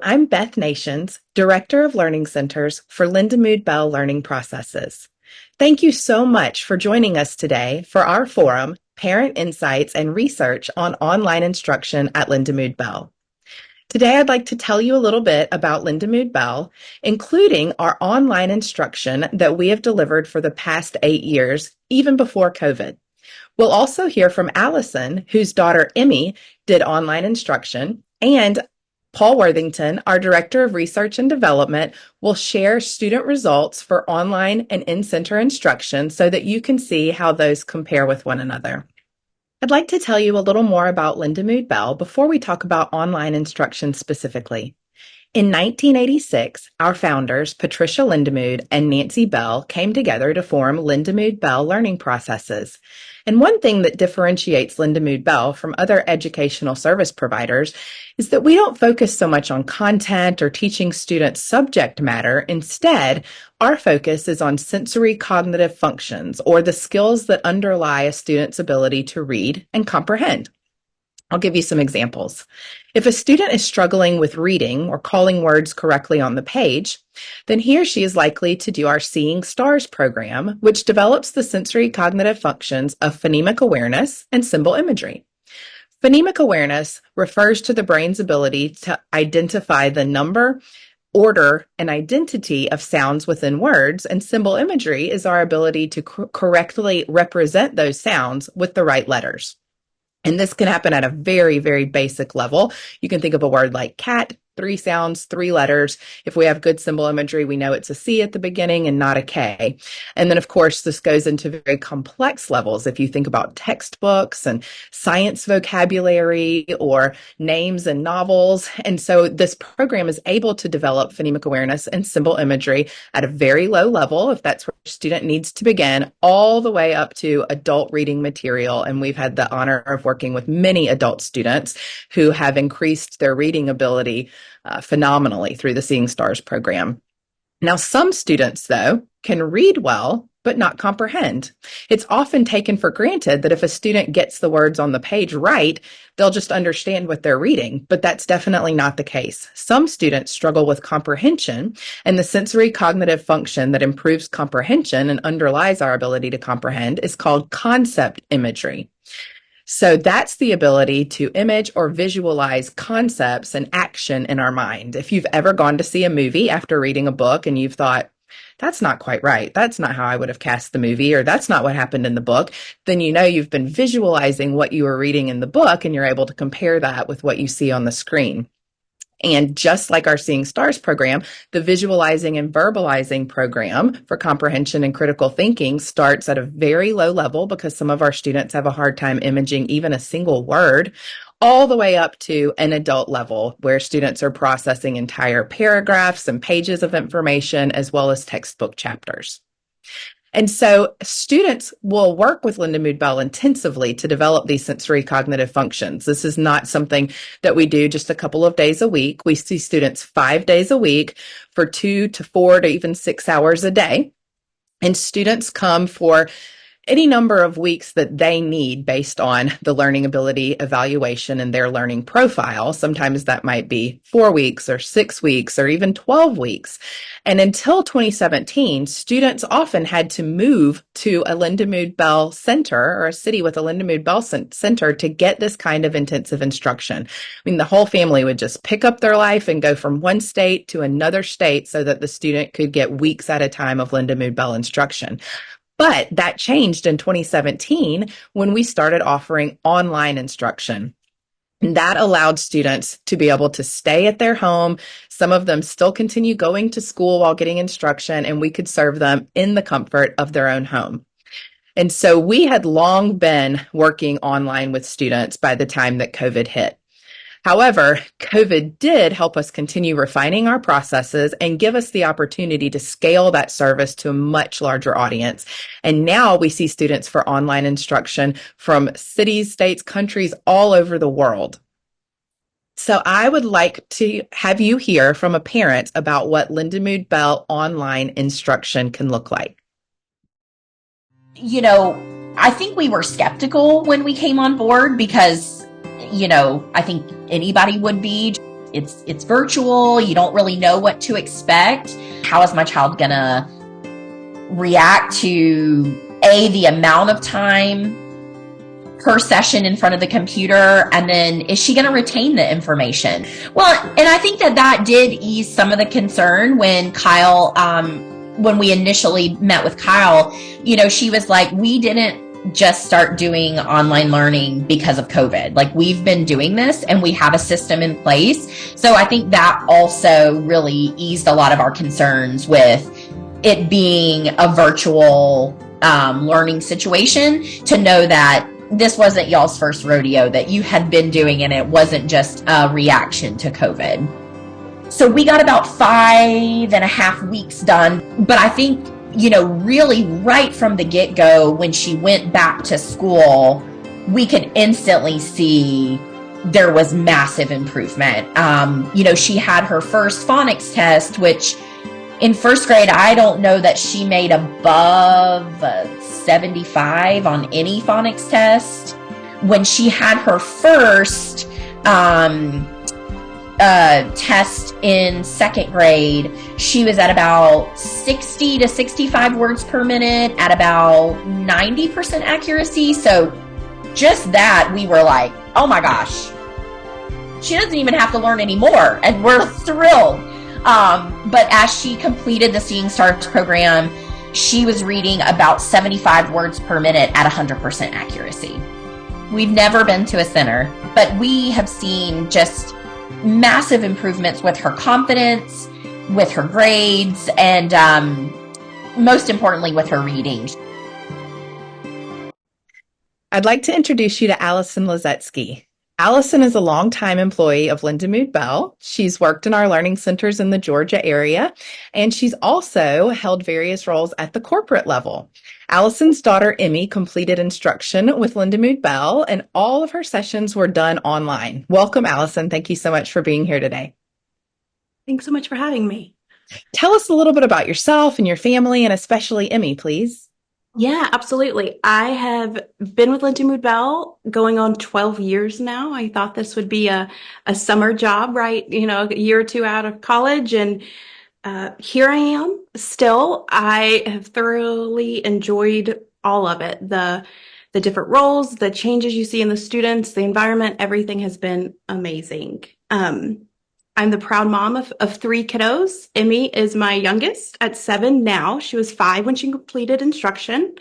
I'm Beth Nations, Director of Learning Centers for Lindamood-Bell Learning Processes. Thank you so much for joining us today for our forum, Parent Insights and Research on Online Instruction at Lindamood-Bell. Today, I'd like to tell you a little bit about Lindamood-Bell, including our online instruction that we have delivered for the past 8 years, even before COVID. We'll also hear from Alyson, whose daughter Emmy did online instruction, and Paul Worthington, our Director of Research and Development, will share student results for online and in-center instruction so that you can see how those compare with one another. I'd like to tell you a little more about Lindamood-Bell before we talk about online instruction specifically. In 1986, our founders, Patricia Lindamood and Nancy Bell, came together to form Lindamood-Bell Learning Processes. And one thing that differentiates Lindamood-Bell from other educational service providers is that we don't focus so much on content or teaching students subject matter. Instead, our focus is on sensory cognitive functions, or the skills that underlie a student's ability to read and comprehend. I'll give you some examples. If a student is struggling with reading or calling words correctly on the page, then he or she is likely to do our Seeing Stars program, which develops the sensory cognitive functions of phonemic awareness and symbol imagery. Phonemic awareness refers to the brain's ability to identify the number, order, and identity of sounds within words, and symbol imagery is our ability to correctly represent those sounds with the right letters. And this can happen at a very, very basic level. You can think of a word like cat, 3 sounds, 3 letters. If we have good symbol imagery, we know it's a C at the beginning and not a K. And then, of course, this goes into very complex levels. If you think about textbooks and science vocabulary or names and novels. And so this program is able to develop phonemic awareness and symbol imagery at a very low level, if that's where a student needs to begin, all the way up to adult reading material. And we've had the honor of working with many adult students who have increased their reading ability phenomenally through the Seeing Stars program. Now, some students, though, can read well, but not comprehend. It's often taken for granted that if a student gets the words on the page right, they'll just understand what they're reading, but that's definitely not the case. Some students struggle with comprehension, and the sensory cognitive function that improves comprehension and underlies our ability to comprehend is called concept imagery. So that's the ability to image or visualize concepts and action in our mind. If you've ever gone to see a movie after reading a book and you've thought, that's not quite right, that's not how I would have cast the movie, or that's not what happened in the book, then you know you've been visualizing what you were reading in the book and you're able to compare that with what you see on the screen. And just like our Seeing Stars program, the visualizing and verbalizing program for comprehension and critical thinking starts at a very low level because some of our students have a hard time imaging even a single word, all the way up to an adult level where students are processing entire paragraphs and pages of information as well as textbook chapters. And so students will work with Lindamood-Bell intensively to develop these sensory cognitive functions. This is not something that we do just a couple of days a week. We see students 5 days a week for 2 to 4 to even 6 hours a day. And students come for any number of weeks that they need based on the learning ability evaluation and their learning profile. Sometimes that might be 4 weeks or 6 weeks or even 12 weeks. And until 2017, students often had to move to a Lindamood-Bell center or a city with a Lindamood-Bell center to get this kind of intensive instruction. I mean, the whole family would just pick up their life and go from one state to another state so that the student could get weeks at a time of Lindamood-Bell instruction. But that changed in 2017 when we started offering online instruction. And that allowed students to be able to stay at their home. Some of them still continue going to school while getting instruction, and we could serve them in the comfort of their own home. And so we had long been working online with students by the time that COVID hit. However, COVID did help us continue refining our processes and give us the opportunity to scale that service to a much larger audience. And now we see students for online instruction from cities, states, countries all over the world. So I would like to have you hear from a parent about what Lindamood-Bell online instruction can look like. I think we were skeptical when we came on board because I think anybody would be. it's virtual. You don't really know what to expect. How is my child gonna react to the amount of time per session in front of the computer, and then is she going to retain the information? Well, and I think that did ease some of the concern when when we initially met with Kyle. She was like, we didn't just start doing online learning because of COVID. Like, we've been doing this and we have a system in place. So I think that also really eased a lot of our concerns with it being a virtual learning situation, to know that this wasn't y'all's first rodeo, that you had been doing, and it wasn't just a reaction to COVID. So we got about 5.5 weeks done. But I think, really right from the get-go, when she went back to school, we could instantly see there was massive improvement. She had her first phonics test, which in first grade, I don't know that she made above 75 on any phonics test. When she had her first test in second grade, she was at about 60 to 65 words per minute at about 90% accuracy. So just that, we were like, oh my gosh, she doesn't even have to learn anymore. And we're thrilled. But as she completed the Seeing Stars program, she was reading about 75 words per minute at 100% accuracy. We've never been to a center, but we have seen just massive improvements with her confidence, with her grades, and most importantly, with her reading. I'd like to introduce you to Alyson Lazetsky. Alyson is a longtime employee of Lindamood-Bell. She's worked in our learning centers in the Georgia area, and she's also held various roles at the corporate level. Alyson's daughter, Emmy, completed instruction with Lindamood-Bell, and all of her sessions were done online. Welcome, Alyson. Thank you so much for being here today. Thanks so much for having me. Tell us a little bit about yourself and your family, and especially Emmy, please. Yeah, absolutely. I have been with Lindamood-Bell going on 12 years now. I thought this would be a summer job, right? A year or two out of college. And here I am still. I have thoroughly enjoyed all of it. The different roles, the changes you see in the students, the environment, everything has been amazing. I'm the proud mom of 3 kiddos. Emmy is my youngest at 7 now. She was 5 when she completed instruction.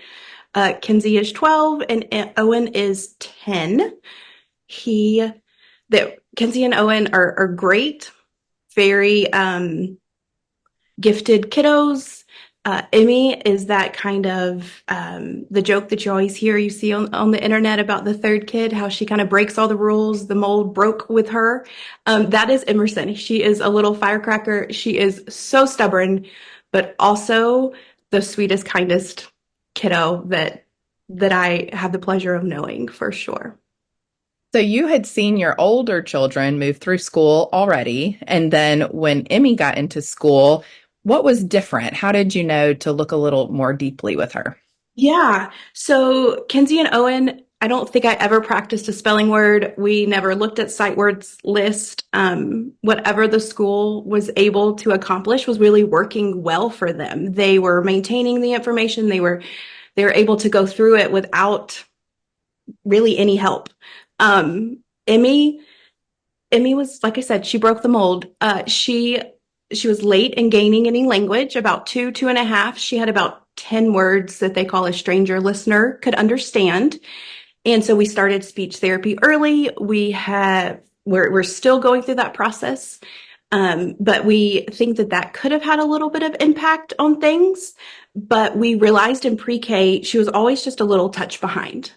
Kinsey is 12 and Owen is 10. Kinsey and Owen are great, very gifted kiddos. Emmy is that kind of the joke that you always hear, you see on the internet about the third kid, how she kind of breaks all the rules. The mold broke with her. That is Emerson. She is a little firecracker. She is so stubborn, but also the sweetest, kindest kiddo that I have the pleasure of knowing, for sure. So you had seen your older children move through school already, and then when Emmy got into school, what was different? How did you know to look a little more deeply with her? Yeah. So Kinsey and Owen, I don't think I ever practiced a spelling word. We never looked at sight words list. Whatever the school was able to accomplish was really working well for them. They were maintaining the information. They were able to go through it without really any help. Emmy was, like I said, she broke the mold. She was late in gaining any language, about 2.5. She had about 10 words that they call a stranger listener could understand. And so we started speech therapy early. We're still going through that process. But we think that could have had a little bit of impact on things. But we realized in pre-K, she was always just a little touch behind.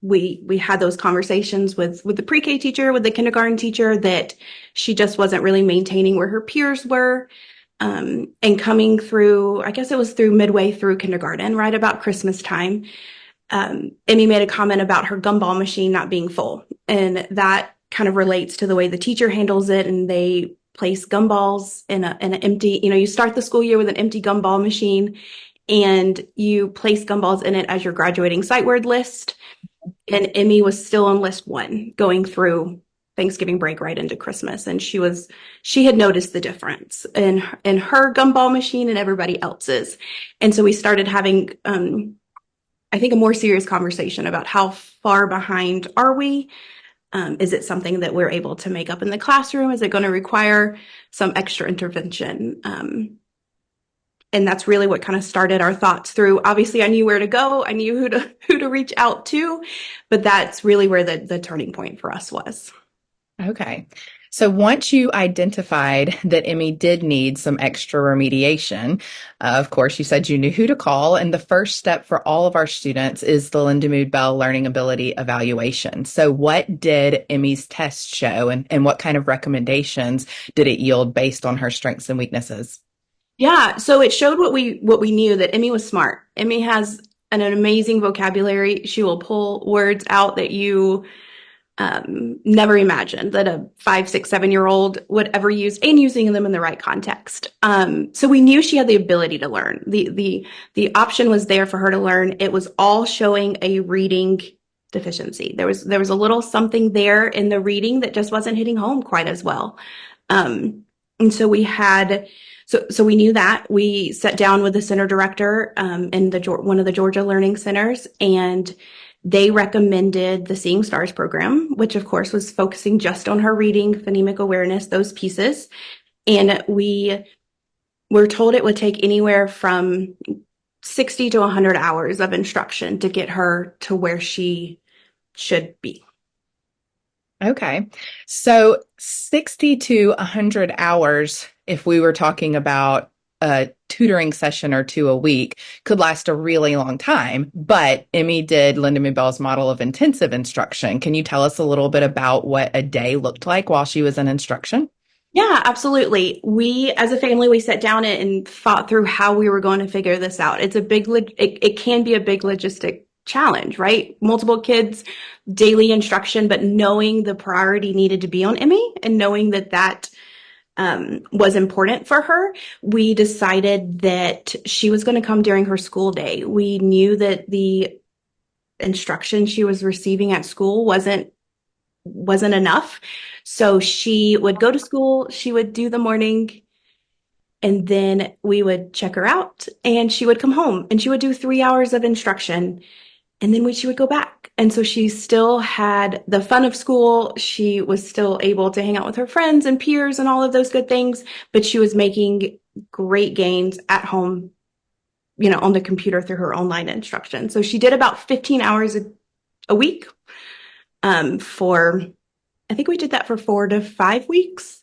We had those conversations with the pre-K teacher, with the kindergarten teacher, that she just wasn't really maintaining where her peers were. And coming through, I guess it was through midway through kindergarten, right about Christmas time, Emmy made a comment about her gumball machine not being full. And that kind of relates to the way the teacher handles it. And they place gumballs in an empty, you start the school year with an empty gumball machine, and you place gumballs in it as your graduating sight word list. And Emmy was still on list 1 going through Thanksgiving break right into Christmas, and she had noticed the difference in her gumball machine and everybody else's. And so we started having I think a more serious conversation about how far behind are we? Is it something that we're able to make up in the classroom? Is it going to require some extra intervention? And that's really what kind of started our thoughts through. Obviously, I knew where to go. I knew who to reach out to, but that's really where the turning point for us was. Okay. So once you identified that Emmy did need some extra remediation, of course, you said you knew who to call. And the first step for all of our students is the Lindamood-Bell Learning Ability Evaluation. So what did Emmy's test show, and what kind of recommendations did it yield based on her strengths and weaknesses? Yeah, so it showed what we knew, that Emmy was smart. Emmy has an amazing vocabulary. She will pull words out that you never imagined that a 5, 6, 7-year-old would ever use, and using them in the right context. So we knew she had the ability to learn. The option was there for her to learn. It was all showing a reading deficiency. There was a little something there in the reading that just wasn't hitting home quite as well. And so we knew that. We sat down with the center director in one of the Georgia Learning Centers, and they recommended the Seeing Stars program, which of course was focusing just on her reading, phonemic awareness, those pieces. And we were told it would take anywhere from 60 to 100 hours of instruction to get her to where she should be. Okay. So 60 to 100 hours, if we were talking about a tutoring session or two a week, could last a really long time. But Emmy did Lindamood-Bell's model of intensive instruction. Can you tell us a little bit about what a day looked like while she was in instruction? Yeah, absolutely. We, as a family, we sat down and thought through how we were going to figure this out. It can be a big logistic challenge, right? Multiple kids, daily instruction, but knowing the priority needed to be on Emmy and knowing that was important for her, we decided that she was going to come during her school day. We knew that the instruction she was receiving at school wasn't enough. So she would go to school, she would do the morning, and then we would check her out, and she would come home and she would do 3 hours of instruction, and then she would go back. And so she still had the fun of school. She was still able to hang out with her friends and peers and all of those good things, but she was making great gains at home, on the computer through her online instruction. So she did about 15 hours a week I think we did that for 4 to 5 weeks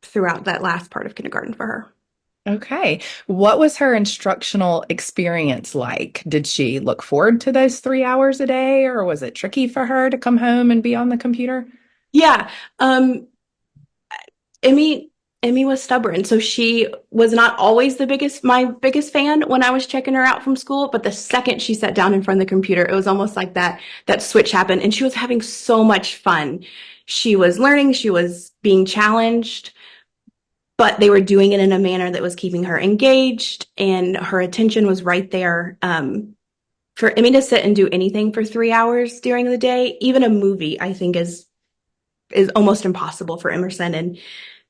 throughout that last part of kindergarten for her. Okay. What was her instructional experience like? Did she look forward to those 3 hours a day, or was it tricky for her to come home and be on the computer? Yeah. Emmy was stubborn. So she was not always my biggest fan when I was checking her out from school. But the second she sat down in front of the computer, it was almost like that switch happened, and she was having so much fun. She was learning, she was being challenged, but they were doing it in a manner that was keeping her engaged, and her attention was right there. For Emmy to sit and do anything for 3 hours during the day, even a movie, I think is almost impossible for Emerson. And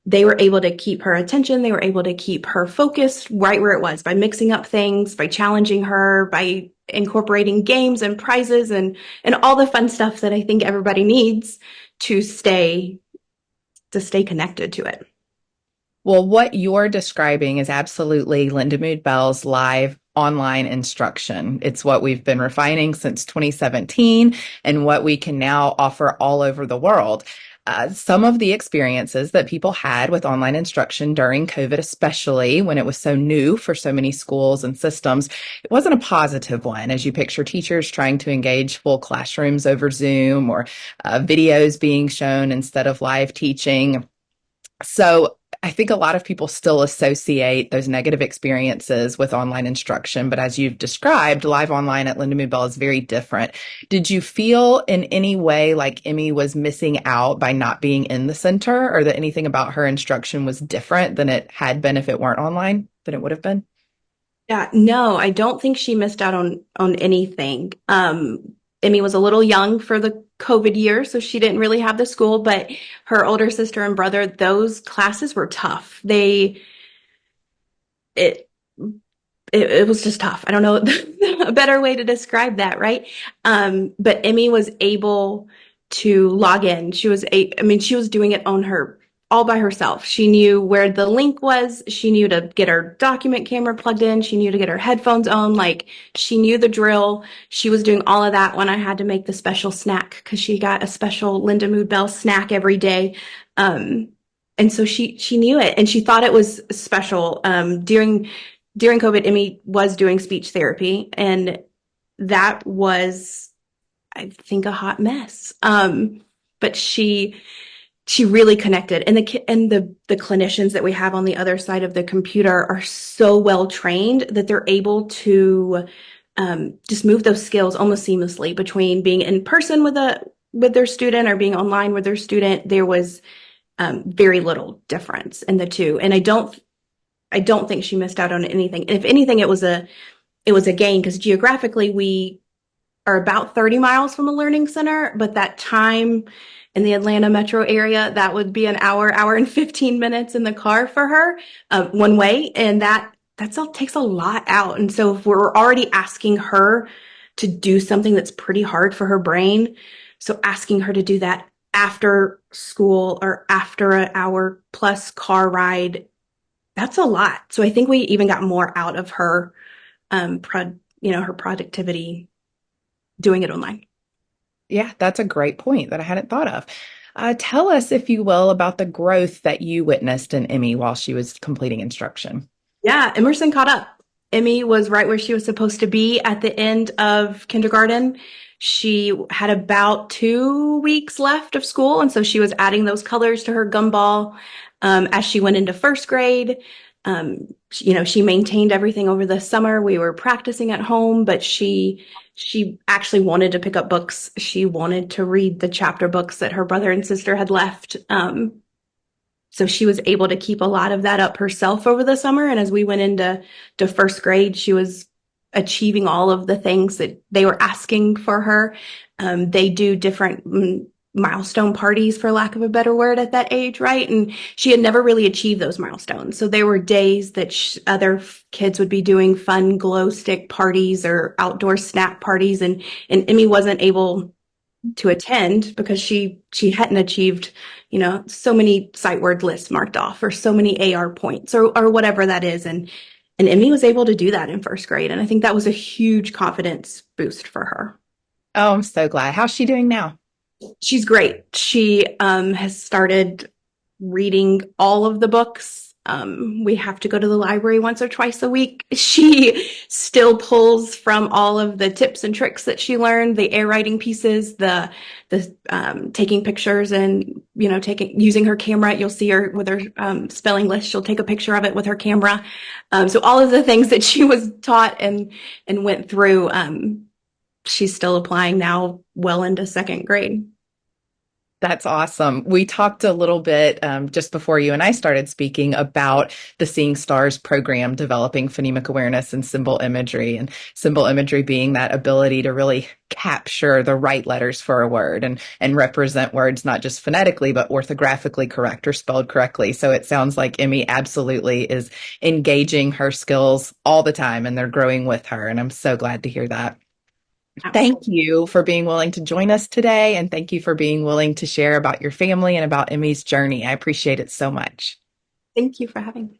they were able to keep her attention. They were able to keep her focused right where it was by mixing up things, by challenging her, by incorporating games and prizes and all the fun stuff that I think everybody needs to stay connected to it. Well, what you're describing is absolutely Lindamood-Bell's live online instruction. It's what we've been refining since 2017 and what we can now offer all over the world. Some of the experiences that people had with online instruction during COVID, especially when it was so new for so many schools and systems, it wasn't a positive one. As you picture teachers trying to engage full classrooms over Zoom, or videos being shown instead of live teaching. So I think a lot of people still associate those negative experiences with online instruction, but as you've described, live online at Lindamood-Bell is very different. Did you feel in any way like Emmy was missing out by not being in the center, or that anything about her instruction was different than it had been if it weren't online, than it would have been? Yeah, no, I don't think she missed out on anything. Emmy was a little young for the COVID year, so she didn't really have the school, but her older sister and brother, those classes were tough. It, it was just tough. I don't know a better way to describe that, right? But Emmy was able to log in. I mean, she was doing it on her all by herself. She knew where the link was. She knew to get her document camera plugged in. She knew to get her headphones on. Like she knew the drill. She was doing all of that when I had to make the special snack because she got a special Lindamood-Bell snack every day. And so she knew it and she thought it was special. During COVID, Emmy was doing speech therapy, and that was, I think, a hot mess. But she really connected, and the clinicians that we have on the other side of the computer are so well trained that they're able to just move those skills almost seamlessly between being in person with their student or being online with their student. There was very little difference in the two, and I don't think she missed out on anything. If anything, it was a gain because geographically we are about 30 miles from a learning center, but that time in the Atlanta metro area, that would be an hour and 15 minutes in the car for her, one way. And that's all takes a lot out. And so if we're already asking her to do something that's pretty hard for her brain, so asking her to do that after school or after an hour plus car ride, that's a lot. So I think we even got more out of her, her productivity doing it online. Yeah, that's a great point that I hadn't thought of. Tell us, if you will, about the growth that you witnessed in Emmy while she was completing instruction. Yeah, Emerson caught up. Emmy was right where she was supposed to be at the end of kindergarten. She had about 2 weeks left of school, and so she was adding those colors to her gumball as she went into first grade. She maintained everything over the summer. We were practicing at home, but she actually wanted to pick up books. She wanted to read the chapter books that her brother and sister had left. So she was able to keep a lot of that up herself over the summer. And as we went into first grade, she was achieving all of the things that they were asking for her. They do different milestone parties, for lack of a better word, at that age, right? And she had never really achieved those milestones. So there were days that other kids would be doing fun glow stick parties or outdoor snack parties, and Emmy wasn't able to attend because she hadn't achieved, so many sight word lists marked off or so many AR points or whatever that is. And Emmy was able to do that in first grade. And I think that was a huge confidence boost for her. Oh, I'm so glad. How's she doing now? She's great. She has started reading all of the books. We have to go to the library once or twice a week. She still pulls from all of the tips and tricks that she learned, the air writing pieces, the taking pictures and, using her camera. You'll see her with her spelling list. She'll take a picture of it with her camera. So all of the things that she was taught and went through, she's still applying now well into second grade. That's awesome. We talked a little bit just before you and I started speaking about the Seeing Stars program, developing phonemic awareness and symbol imagery, and symbol imagery being that ability to really capture the right letters for a word and represent words not just phonetically, but orthographically correct or spelled correctly. So it sounds like Emmy absolutely is engaging her skills all the time and they're growing with her. And I'm so glad to hear that. Thank Absolutely. you for being willing to join us today, and thank you for being willing to share about your family and about Emmy's journey. I appreciate it so much. Thank you for having me.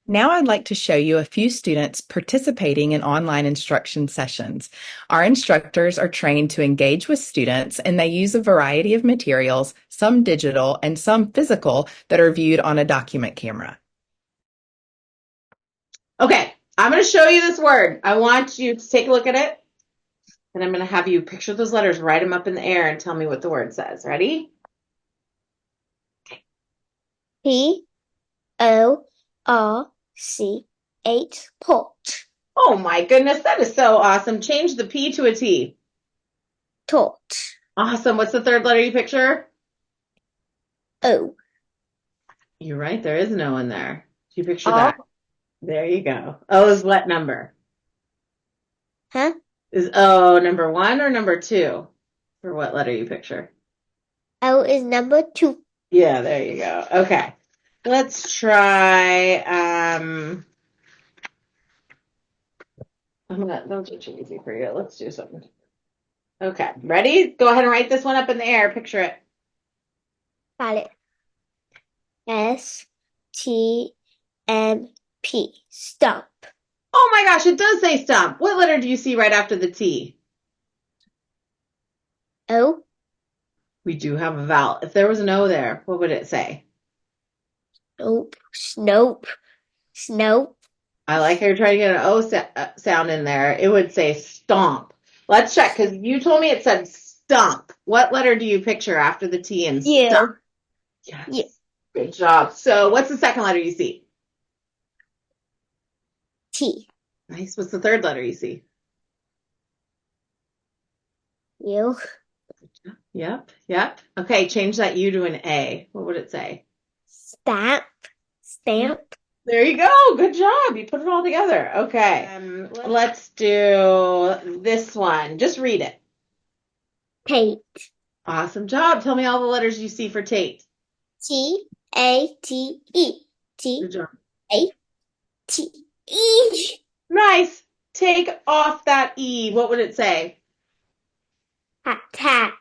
Now I'd like to show you a few students participating in online instruction sessions. Our instructors are trained to engage with students, and they use a variety of materials, some digital and some physical, that are viewed on a document camera. Okay, I'm going to show you this word. I want you to take a look at it, and I'm going to have you picture those letters, write them up in the air, and tell me what the word says. Ready? P-O-R-C-H, pot. Oh my goodness, that is so awesome. Change the P to a T. Tot. Awesome. What's the third letter you picture? O. You're right, there is no in there. Do you picture R. that? There you go. O is what number? Huh? Is O number 1 or number 2? For what letter you picture? O is number 2. Yeah, there you go. Okay. Let's try, those are too easy for you. Let's do something. Okay, ready? Go ahead and write this one up in the air. Picture it. Got it. S-T-M-P. Stump. Oh my gosh, it does say stump. What letter do you see right after the T? O. We do have a vowel. If there was an O there, what would it say? Nope. Snope. Snope. I like how you're trying to get an O sound in there. It would say stomp. Let's check, because you told me it said stump. What letter do you picture after the T in U. stump? Yes. U. Good job. So what's the second letter you see? T. Nice. What's the third letter you see? U. Yep. Okay, change that U to an A. What would it say? Stamp. Stamp. There you go. Good job. You put it all together. Okay. Let's do this one. Just read it. Tate. Awesome job. Tell me all the letters you see for Tate. T-A-T-E. Good job. T-A-T-E. Nice. Take off that E. What would it say? Tat.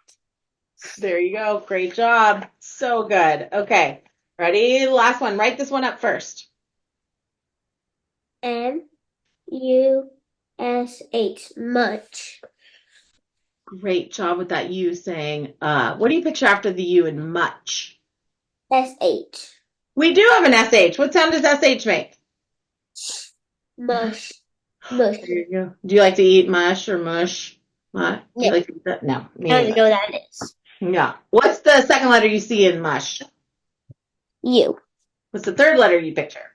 There you go. Great job. So good. Okay. Ready? Last one. Write this one up first. M-U-S-H. Much. Great job with that U saying, what do you picture after the U in much? S-H. We do have an SH. What sound does SH make? Mush. Mush. There you go. Do you like to eat mush or mush? Do you like to eat that? No, me I don't even neither. know what that is. Yeah. What's the second letter you see in mush? U. What's the third letter you picture?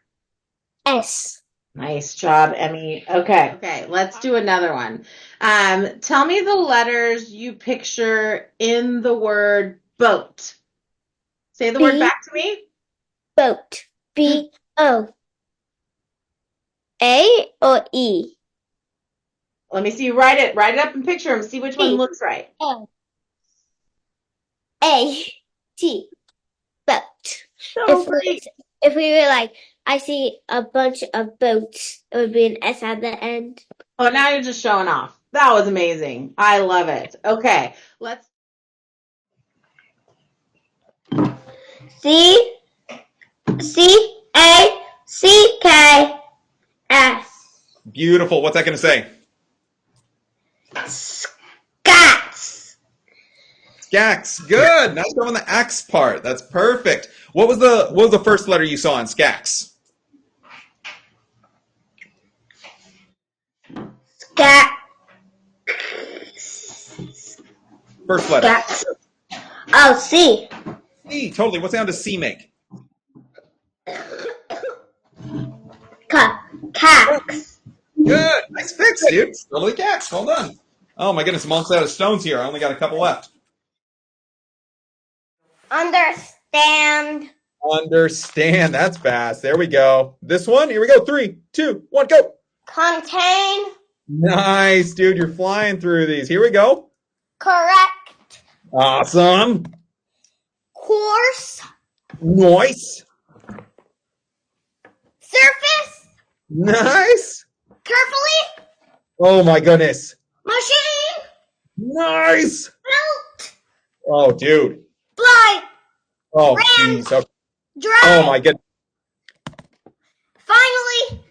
S. Nice job, Emmy. Okay, let's do another one. Tell me the letters you picture in the word boat. Say the word B. back to me. Boat. B-O. A or E? Let me see you write it. Write it up and picture them. See which one B. looks right. O. A-T. Boat. So great. If we were like, I see a bunch of boats, it would be an S at the end. Oh, now you're just showing off. That was amazing. I love it. Okay, let's. C-A-C-K-S. Beautiful. What's that going to say? Scats. Skax. Good. Nice job on the X part. That's perfect. What was the first letter you saw in Skax? Scat. First letter. Scats. Oh, C. C. Totally. What sound does C make? Cax. Good. Nice fix, dude. Totally Cax. Well done. Oh my goodness, I'm almost out of stones here. I only got a couple left. Understand. Understand. That's fast. There we go. This one. Here we go. 3, 2, 1, go. Contain. Nice, dude. You're flying through these. Here we go. Correct. Awesome. Course. Nice. Surface. Nice. Carefully. Oh my goodness. Machine. Nice. Belt. Oh, dude. Fly. Oh, Ran. jeez. Okay. Drive. Oh my goodness. Finally.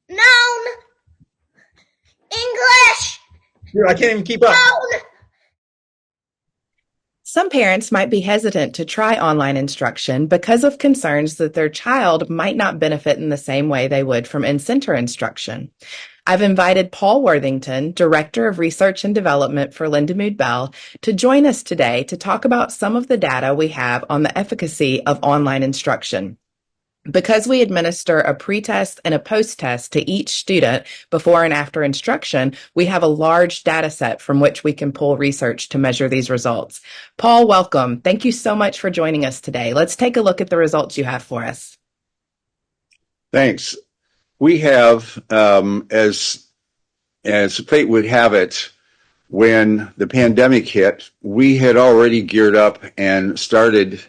Noun. English. Dude, I can't even keep up. Noun. Some parents might be hesitant to try online instruction because of concerns that their child might not benefit in the same way they would from in-center instruction. I've invited Paul Worthington, Director of Research and Development for Lindamood-Bell, to join us today to talk about some of the data we have on the efficacy of online instruction. Because we administer a pre-test and a post-test to each student before and after instruction, we have a large data set from which we can pull research to measure these results. Paul, welcome. Thank you so much for joining us today. Let's take a look at the results you have for us. Thanks. We have, as as fate would have it, when the pandemic hit, we had already geared up and started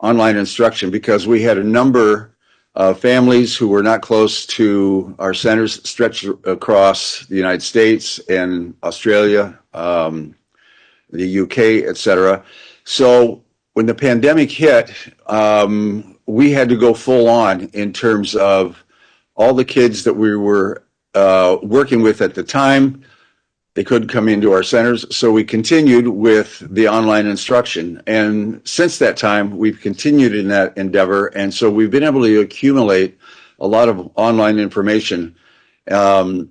online instruction because we had a number of families who were not close to our centers stretched across the United States and Australia, the UK, etc. So when the pandemic hit, we had to go full on in terms of all the kids that we were working with at the time. They couldn't come into our centers, so we continued with the online instruction. And since that time, we've continued in that endeavor, and so we've been able to accumulate a lot of online information. And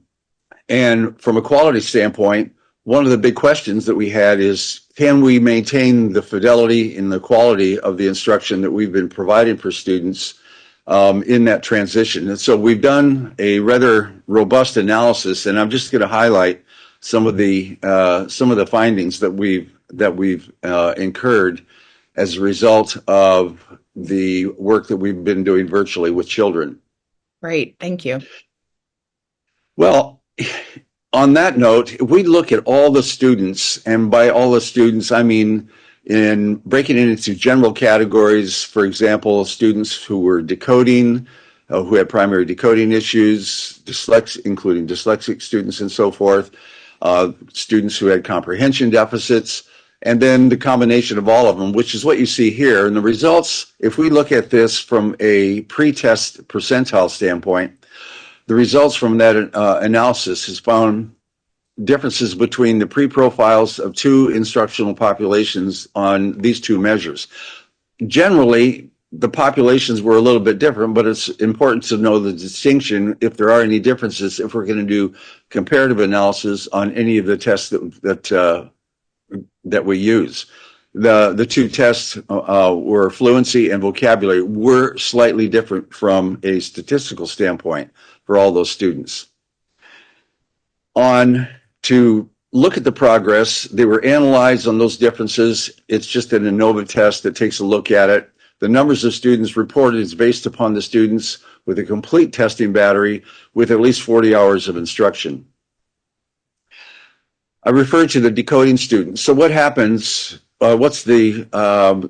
from a quality standpoint, one of the big questions that we had is, can we maintain the fidelity and the quality of the instruction that we've been providing for students in that transition? And so we've done a rather robust analysis, and I'm just going to highlight some of the findings that we've incurred as a result of the work that we've been doing virtually with children. Great, thank you. Well, on that note, if we look at all the students, and by all the students, I mean in breaking it into general categories, for example, students who were decoding, who had primary decoding issues, including dyslexic students and so forth, students who had comprehension deficits, and then the combination of all of them, which is what you see here. And the results, if we look at this from a pre-test percentile standpoint, the results from that analysis has found differences between the pre-profiles of two instructional populations on these two measures. Generally, the populations were a little bit different, but it's important to know the distinction if there are any differences if we're going to do comparative analysis on any of the tests that we use. The two tests were fluency and vocabulary were slightly different from a statistical standpoint for all those students. On to look at the progress, they were analyzed on those differences. It's just an ANOVA test that takes a look at it. The numbers of students reported is based upon the students with a complete testing battery with at least 40 hours of instruction. I referred to the decoding students. So what happens, what's the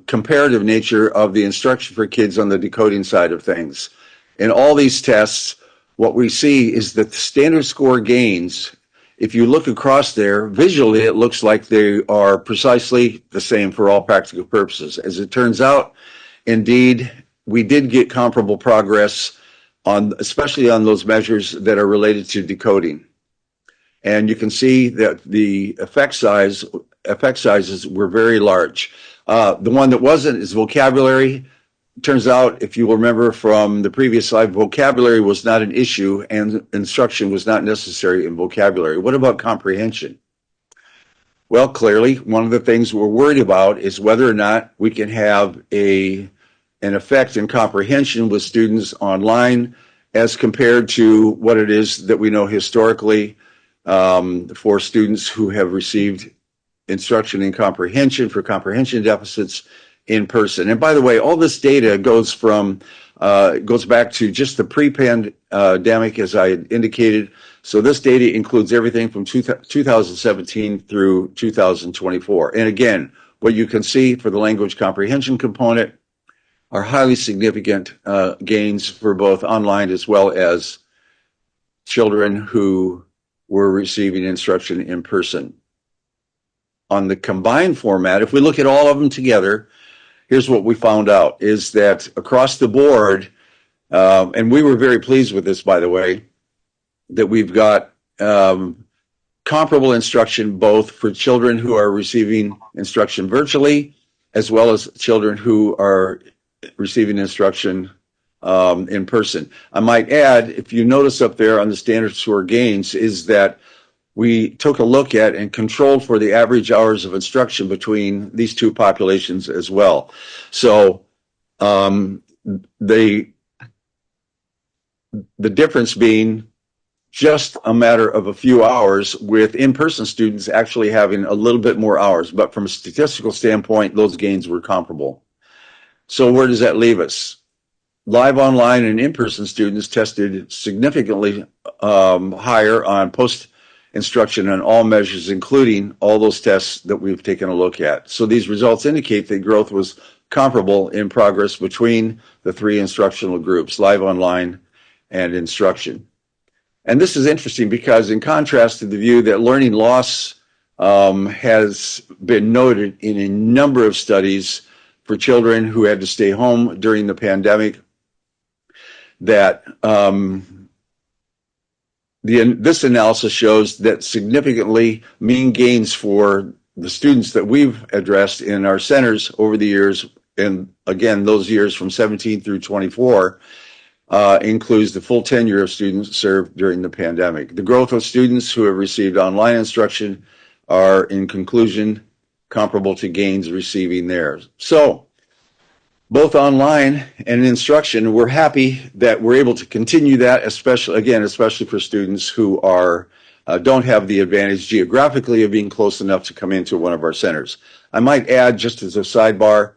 comparative nature of the instruction for kids on the decoding side of things? In all these tests, what we see is that the standard score gains, if you look across there, visually it looks like they are precisely the same for all practical purposes. As it turns out, indeed, we did get comparable progress on, especially on those measures that are related to decoding. And you can see that the effect sizes were very large. The one that wasn't is vocabulary. Turns out, if you remember from the previous slide, vocabulary was not an issue and instruction was not necessary in vocabulary. What about comprehension? Well, clearly, one of the things we're worried about is whether or not we can have an effect in comprehension with students online as compared to what it is that we know historically for students who have received instruction in comprehension for comprehension deficits in person. And by the way, all this data goes back to just the pre-pandemic, as I had indicated. So this data includes everything from 2017 through 2024. And again, what you can see for the language comprehension component are highly significant gains for both online as well as children who were receiving instruction in person. On the combined format, if we look at all of them together, here's what we found out, is that across the board, and we were very pleased with this, by the way, that we've got comparable instruction both for children who are receiving instruction virtually as well as children who are receiving instruction in person. I might add, if you notice up there on the standard score gains, is that we took a look at and controlled for the average hours of instruction between these two populations as well. So the difference being just a matter of a few hours, with in-person students actually having a little bit more hours. But from a statistical standpoint, those gains were comparable. So where does that leave us? Live online and in-person students tested significantly higher on post instruction on all measures, including all those tests that we've taken a look at. So these results indicate that growth was comparable in progress between the three instructional groups, live, online, and instruction. And this is interesting because in contrast to the view that learning loss has been noted in a number of studies for children who had to stay home during the pandemic, that this analysis shows that significantly mean gains for the students that we've addressed in our centers over the years, and again, those years from 17 through 24, includes the full tenure of students served during the pandemic. The growth of students who have received online instruction are, in conclusion, comparable to gains receiving theirs. So, both online and instruction, we're happy that we're able to continue that, especially for students who don't have the advantage geographically of being close enough to come into one of our centers. I might add, just as a sidebar,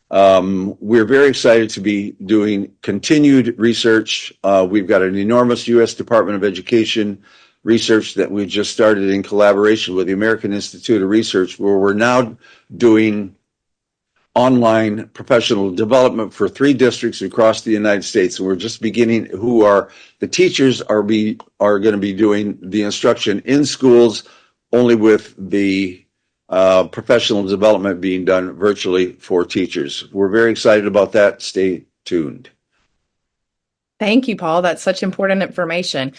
we're very excited to be doing continued research. We've got an enormous U.S. Department of Education research that we just started in collaboration with the American Institute of Research, where we're now doing online professional development for 3 districts across the United States. And we're just beginning, the teachers are going to be doing the instruction in schools, only with the professional development being done virtually for teachers. We're very excited about that. Stay tuned. Thank you, Paul. That's such important information.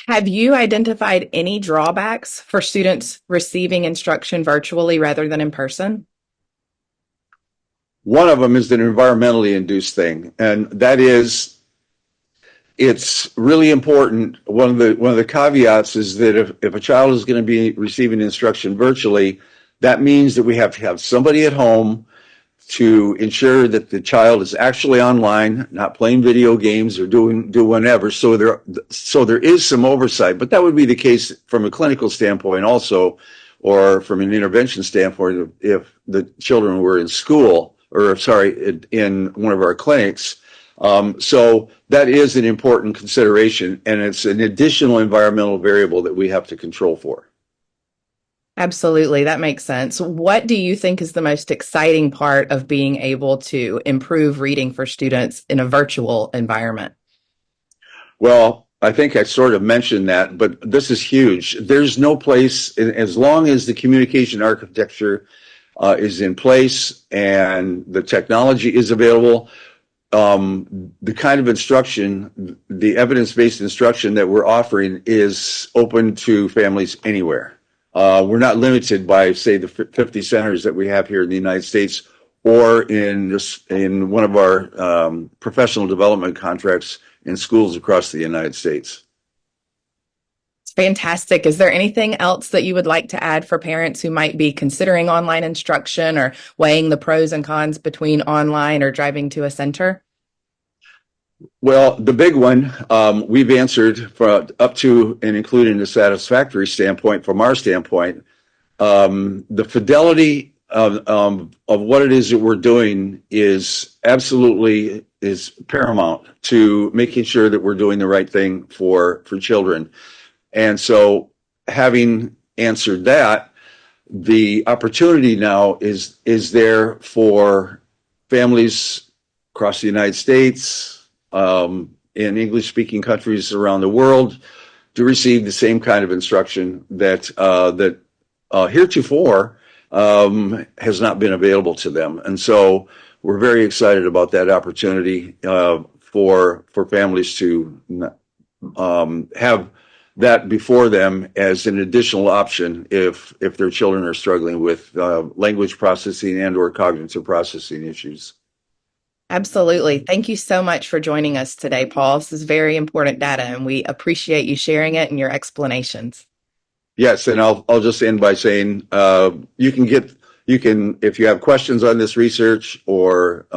Have you identified any drawbacks for students receiving instruction virtually rather than in person? One of them is an environmentally induced thing, and that is, it's really important. One of the caveats is that if a child is going to be receiving instruction virtually, that means that we have to have somebody at home to ensure that the child is actually online, not playing video games or doing whatever. So there is some oversight, but that would be the case from a clinical standpoint also, or from an intervention standpoint if the children were in school, in one of our clinics. So that is an important consideration, and it's an additional environmental variable that we have to control for. Absolutely, that makes sense. What do you think is the most exciting part of being able to improve reading for students in a virtual environment? Well, I think I sort of mentioned that, but this is huge. There's no place, as long as the communication architecture is in place and the technology is available, the kind of instruction, the evidence-based instruction that we're offering is open to families anywhere. We're not limited by, say, the 50 centers that we have here in the United States, or in one of our professional development contracts in schools across the United States. It's fantastic. Is there anything else that you would like to add for parents who might be considering online instruction or weighing the pros and cons between online or driving to a center? Well, the big one we've answered for up to and including the satisfactory standpoint from our standpoint. The fidelity of what it is that we're doing is paramount to making sure that we're doing the right thing for children. And so, having answered that, the opportunity now is there for families across the United States, in English-speaking countries around the world, to receive the same kind of instruction that heretofore has not been available to them. And so we're very excited about that opportunity for families to have that before them as an additional option if their children are struggling with language processing and or cognitive processing issues. Absolutely. Thank you so much for joining us today, Paul. This is very important data, and we appreciate you sharing it and your explanations. Yes, and I'll just end by saying you can if you have questions on this research, or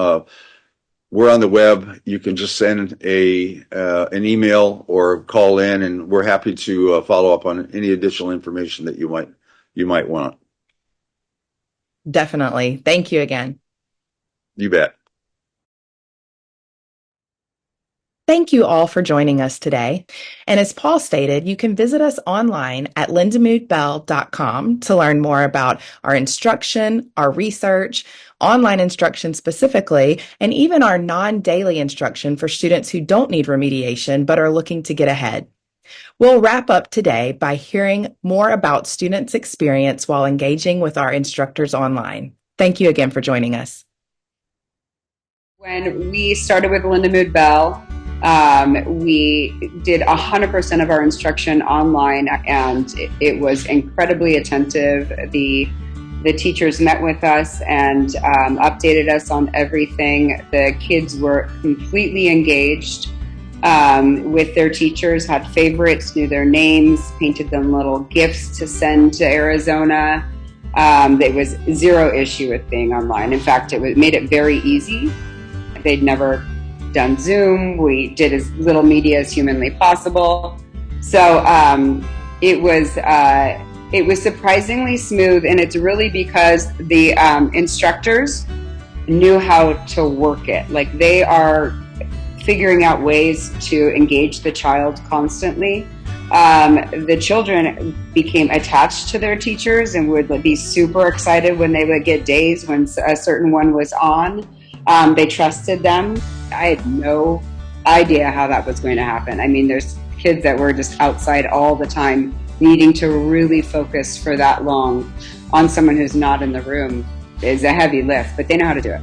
we're on the web, you can just send an email or call in, and we're happy to follow up on any additional information that you might want. Definitely. Thank you again. You bet. Thank you all for joining us today. And as Paul stated, you can visit us online at lindamood-bell.com to learn more about our instruction, our research, online instruction specifically, and even our non-daily instruction for students who don't need remediation but are looking to get ahead. We'll wrap up today by hearing more about students' experience while engaging with our instructors online. Thank you again for joining us. When we started with Lindamood-Bell, we did 100% of our instruction online, and it was incredibly attentive. The teachers met with us and updated us on everything. The kids were completely engaged with their teachers, had favorites, knew their names, painted them little gifts to send to Arizona. There was zero issue with being online. In fact, it made it very easy. They'd never done Zoom. We did as little media as humanly possible. So it was surprisingly smooth, and it's really because the instructors knew how to work it. Like, they are figuring out ways to engage the child constantly. The children became attached to their teachers and would be super excited when they would get days when a certain one was on. They trusted them. I had no idea how that was going to happen. I mean, there's kids that were just outside all the time, needing to really focus for that long on someone who's not in the room is a heavy lift, but they know how to do it.